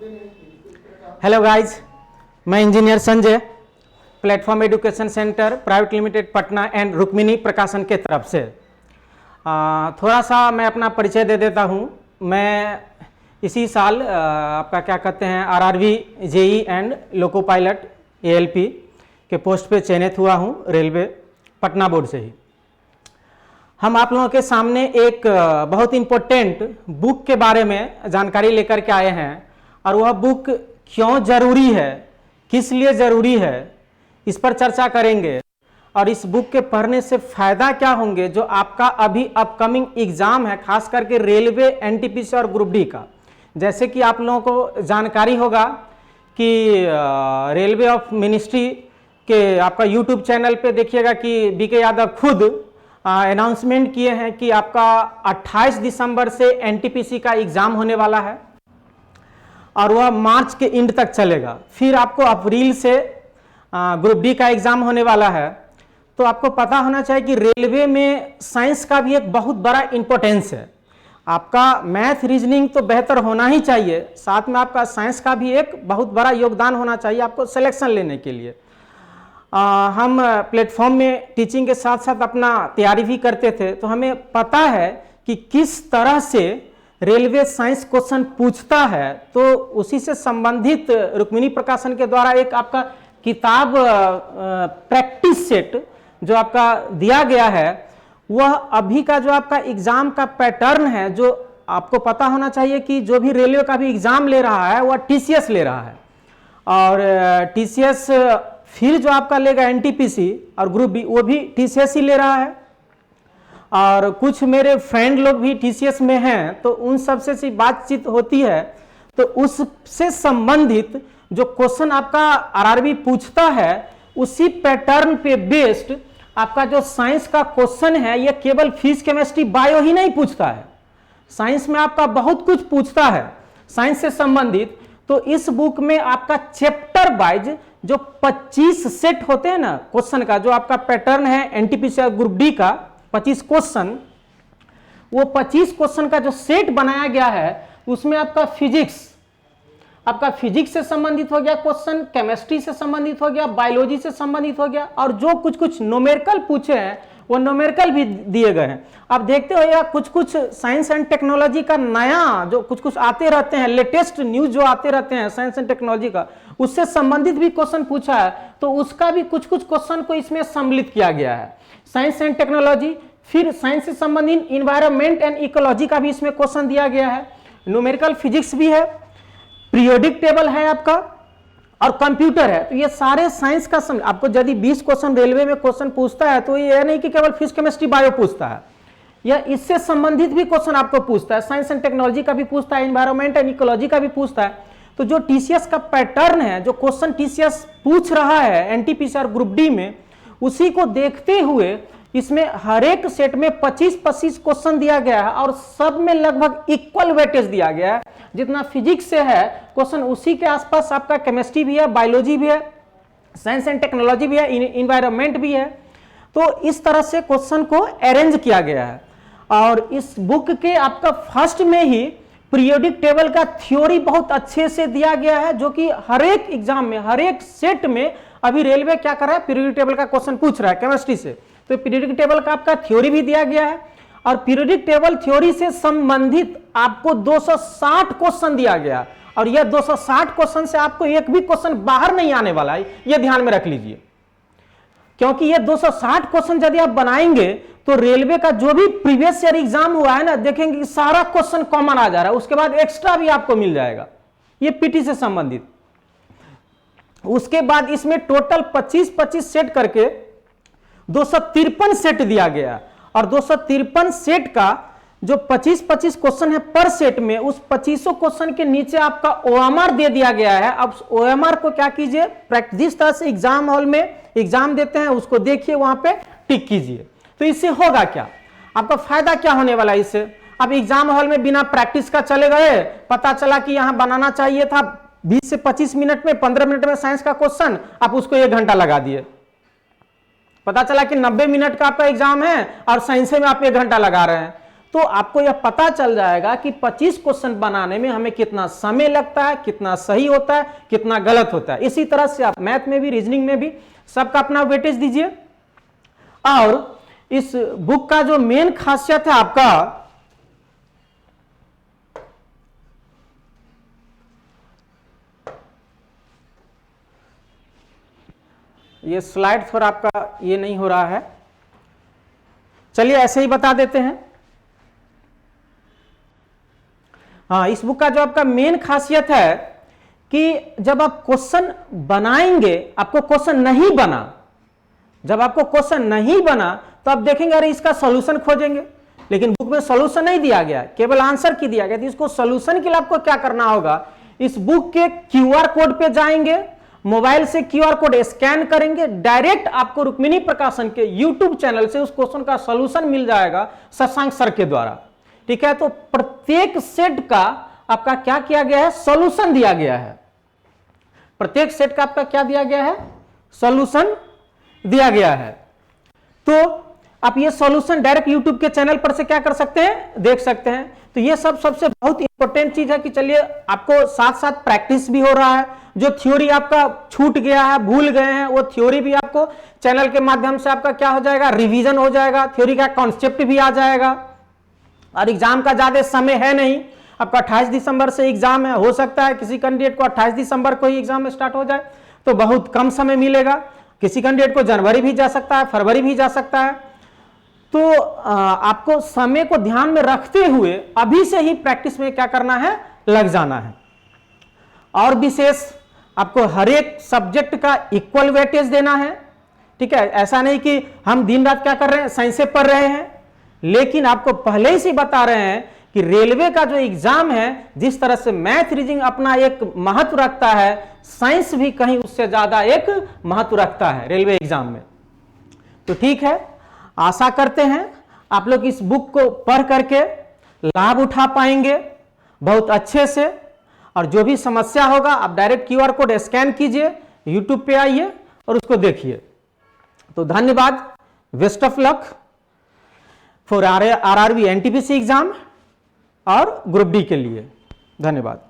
Hello guys, मैं engineer Sanjay, platform education centre private limited Patna and Rukmini प्रकाशन के तरफ से थोड़ा सा मैं अपना परिचय दे देता हूँ। मैं इसी साल आपका क्या कहते हैं RRB JE and loco pilot ALP के पोस्ट पे चयनित हुआ हूँ रेलवे पटना बोर्ड से ही। हम आप लोगों के सामने एक बहुत इम्पोर्टेंट बुक के बारे में जानकारी लेकर के आए हैं और वह बुक क्यों जरूरी है, किस लिए जरूरी है, इस पर चर्चा करेंगे। और इस बुक के पढ़ने से फायदा क्या होंगे जो आपका अभी अपकमिंग एग्जाम है, खास करके रेलवे, एनटीपीसी और ग्रुप डी का। जैसे कि आप लोगों को जानकारी होगा कि रेलवे ऑफ मिनिस्ट्री के आपका यूट्यूब चैनल पे देखिएगा कि बीके यादव खुद अनाउंसमेंट किए हैं कि आपका 28 दिसंबर से एनटीपीसी का एग्जाम होने वाला है और वह मार्च के एंड तक चलेगा। फिर आपको अप्रैल से ग्रुप डी का एग्जाम होने वाला है। तो आपको पता होना चाहिए कि रेलवे में साइंस का भी एक बहुत बड़ा इंपॉर्टेंस है। आपका मैथ रीजनिंग तो बेहतर होना ही चाहिए, साथ में आपका साइंस का भी एक बहुत बड़ा योगदान होना चाहिए आपको सिलेक्शन लेने के लिए। हम प्लेटफॉर्म में टीचिंग के साथ साथ अपना तैयारी भी करते थे, तो हमें पता है कि किस तरह से रेलवे साइंस क्वेश्चन पूछता है। तो उसी से संबंधित रुक्मिणी प्रकाशन के द्वारा एक आपका किताब प्रैक्टिस सेट जो आपका दिया गया है, वह अभी का जो आपका एग्जाम का पैटर्न है, जो आपको पता होना चाहिए कि जो भी रेलवे का भी एग्जाम ले रहा है वह टीसीएस ले रहा है और टीसीएस फिर जो आपका लेगा एनटीपीसी और ग्रुप बी वो भी टीसीएस ही ले रहा है। और कुछ मेरे फ्रेंड लोग भी टीसीएस में हैं, तो उन सबसे सी बातचीत होती है, तो उससे संबंधित जो क्वेश्चन आपका आरआरबी पूछता है उसी पैटर्न पे बेस्ड आपका जो साइंस का क्वेश्चन है, ये केवल फिजिक्स, केमिस्ट्री, बायो ही नहीं पूछता है। साइंस में आपका बहुत कुछ पूछता है साइंस से संबंधित। तो इस बुक में आपका चैप्टर वाइज जो 25 सेट होते हैं ना क्वेश्चन का, जो आपका पैटर्न है एनटीपीसी और ग्रुप डी का 25 क्वेश्चन, वो 25 क्वेश्चन का जो सेट बनाया गया है उसमें आपका फिजिक्स से संबंधित हो गया क्वेश्चन, केमिस्ट्री से संबंधित हो गया, बायोलॉजी से संबंधित हो गया, और जो कुछ कुछ न्यूमेरिकल पूछे हैं वो न्यूमेरिकल भी दिए गए हैं। आप देखते हो या कुछ कुछ साइंस एंड टेक्नोलॉजी का नया जो कुछ कुछ आते रहते हैं, लेटेस्ट न्यूज जो आते रहते हैं साइंस एंड टेक्नोलॉजी का, उससे संबंधित भी क्वेश्चन पूछा है। तो उसका भी कुछ कुछ क्वेश्चन को इसमें सम्मिलित किया गया है, साइंस एंड टेक्नोलॉजी। फिर साइंस से संबंधित इन्वायरमेंट एंड इकोलॉजी का भी इसमें क्वेश्चन दिया गया है, न्यूमेरिकल फिजिक्स भी है, पीरियोडिक टेबल है आपका, और कंप्यूटर है। तो ये सारे साइंस का आपको यदि 20 क्वेश्चन रेलवे में क्वेश्चन पूछता है तो ये नहीं कि केवल फिजिक्स, केमिस्ट्री, बायो पूछता है, या इससे संबंधित भी क्वेश्चन आपको पूछता है, साइंस एंड टेक्नोलॉजी का भी पूछता है, एनवायरमेंट एंड इकोलॉजी का भी पूछता है। तो जो टीसीएस का पैटर्न है, जो क्वेश्चन टीसीएस पूछ रहा है एनटीपीसी और ग्रुप डी में, उसी को देखते हुए इसमें हर एक सेट में 25-25 क्वेश्चन दिया गया है और सब में लगभग इक्वल वेटेज दिया गया है। जितना फिजिक्स से है क्वेश्चन उसी के आसपास आपका केमिस्ट्री भी है, बायोलॉजी भी है, साइंस एंड टेक्नोलॉजी भी है, इन्वायरमेंट भी है। तो इस तरह से क्वेश्चन को अरेंज किया गया है। और इस बुक के आपका फर्स्ट में ही पीरियोडिक टेबल का थ्योरी बहुत अच्छे से दिया गया है, जो कि हर एक एग्जाम में, हर एक सेट में अभी रेलवे क्या कर रहा है, पीरियोडिक टेबल का क्वेश्चन पूछ रहा है केमिस्ट्री से, तो पीरियोडिक टेबल का आपका थ्योरी भी दिया गया है। और पीरियोडिक टेबल थ्योरी से संबंधित आपको 260 क्वेश्चन दिया गया, और यह 260 क्वेश्चन से आपको एक भी क्वेश्चन बाहर नहीं आने वाला है, यह ध्यान में रख लीजिए। क्योंकि ये 260 क्वेश्चन यदि आप बनाएंगे तो रेलवे का जो भी प्रीवियस ईयर एग्जाम हुआ है ना, देखेंगे कि सारा क्वेश्चन कॉमन आ जा रहा है, उसके बाद एक्स्ट्रा भी आपको मिल जाएगा, ये पीटी से संबंधित। उसके बाद इसमें टोटल 25-25 सेट करके 253 सेट दिया गया, और 253 सेट का जो 25-25 क्वेश्चन है पर सेट में, उस 2500 क्वेश्चन के नीचे आपका ओएमआर दे दिया गया है। अब ओएमआर को क्या कीजिए, जिस तरह से एग्जाम हॉल में एग्जाम देते हैं उसको देखिए, वहां पे टिक कीजिए। तो इससे होगा क्या, आपका फायदा क्या होने वाला है इससे। अब एग्जाम हॉल में बिना प्रैक्टिस का चले गए, पता चला कि यहां बनाना चाहिए था 20 से 25 मिनट में, 15 मिनट में साइंस का क्वेश्चन, आप उसको 1 घंटा लगा दिए। पता चला कि 90 मिनट का आपका एग्जाम है और साइंस में आप 1 घंटा लगा रहे हैं। तो आपको यह पता चल जाएगा कि 25 क्वेश्चन बनाने में हमें कितना समय लगता है, कितना सही होता है, कितना गलत होता है। इसी तरह से आप मैथ में भी, रीजनिंग में भी सबका अपना वेटेज दीजिए। और इस बुक का जो मेन खासियत है आपका, ये स्लाइड थोड़ा आपका ये नहीं हो रहा है, चलिए ऐसे ही बता देते हैं। हाँ, इस बुक का जो आपका मेन खासियत है कि जब आप क्वेश्चन बनाएंगे, आपको क्वेश्चन नहीं बना, जब आपको क्वेश्चन नहीं बना तो आप देखेंगे अरे इसका सॉल्यूशन खोजेंगे, लेकिन बुक में सॉल्यूशन नहीं दिया गया, केवल आंसर की दिया गया। तो इसको सॉल्यूशन के लिए आपको क्या करना होगा, इस बुक के क्यूआर कोड पे जाएंगे, मोबाइल से क्यूआर कोड स्कैन करेंगे, डायरेक्ट आपको रुक्मिणी प्रकाशन के यूट्यूब चैनल से उस क्वेश्चन का सॉल्यूशन मिल जाएगा शशांक सर के द्वारा। ठीक है, तो प्रत्येक सेट का आपका क्या किया गया है, सॉल्यूशन दिया गया है। प्रत्येक सेट का आपका क्या दिया गया है, सॉल्यूशन दिया गया है। तो आप ये सॉल्यूशन डायरेक्ट यूट्यूब के चैनल पर से क्या कर सकते हैं, देख सकते हैं। तो ये सब सबसे बहुत इंपॉर्टेंट चीज है कि चलिए आपको साथ साथ प्रैक्टिस भी हो रहा है, जो थ्योरी आपका छूट गया है, भूल गए हैं, वो थ्योरी भी आपको चैनल के माध्यम से आपका क्या हो जाएगा, रिवीजन हो जाएगा, थ्योरी का कॉन्सेप्ट भी आ जाएगा। और एग्जाम का ज्यादा समय है नहीं, आपका 28 दिसंबर से एग्जाम है, हो सकता है किसी कैंडिडेट को 28 दिसंबर को ही एग्जाम स्टार्ट हो जाए, तो बहुत कम समय मिलेगा। किसी कैंडिडेट को जनवरी भी जा सकता है, फरवरी भी जा सकता है। तो आपको समय को ध्यान में रखते हुए अभी से ही प्रैक्टिस में क्या करना है, लग जाना है। और विशेष आपको हर एक सब्जेक्ट का इक्वल वेटेज देना है। ठीक है, ऐसा नहीं कि हम दिन रात क्या कर रहे हैं, साइंस पढ़ रहे हैं, लेकिन आपको पहले ही से बता रहे हैं कि रेलवे का जो एग्जाम है, जिस तरह से मैथ रीजनिंग अपना एक महत्व रखता है, साइंस भी कहीं उससे ज्यादा एक महत्व रखता है रेलवे एग्जाम में। तो ठीक है, आशा करते हैं आप लोग इस बुक को पढ़ करके लाभ उठा पाएंगे बहुत अच्छे से। और जो भी समस्या होगा आप डायरेक्ट क्यूआर कोड स्कैन कीजिए, यूट्यूब पे आइए और उसको देखिए। तो धन्यवाद, best of luck for RRB NTPC exam और ग्रुप डी के लिए। धन्यवाद।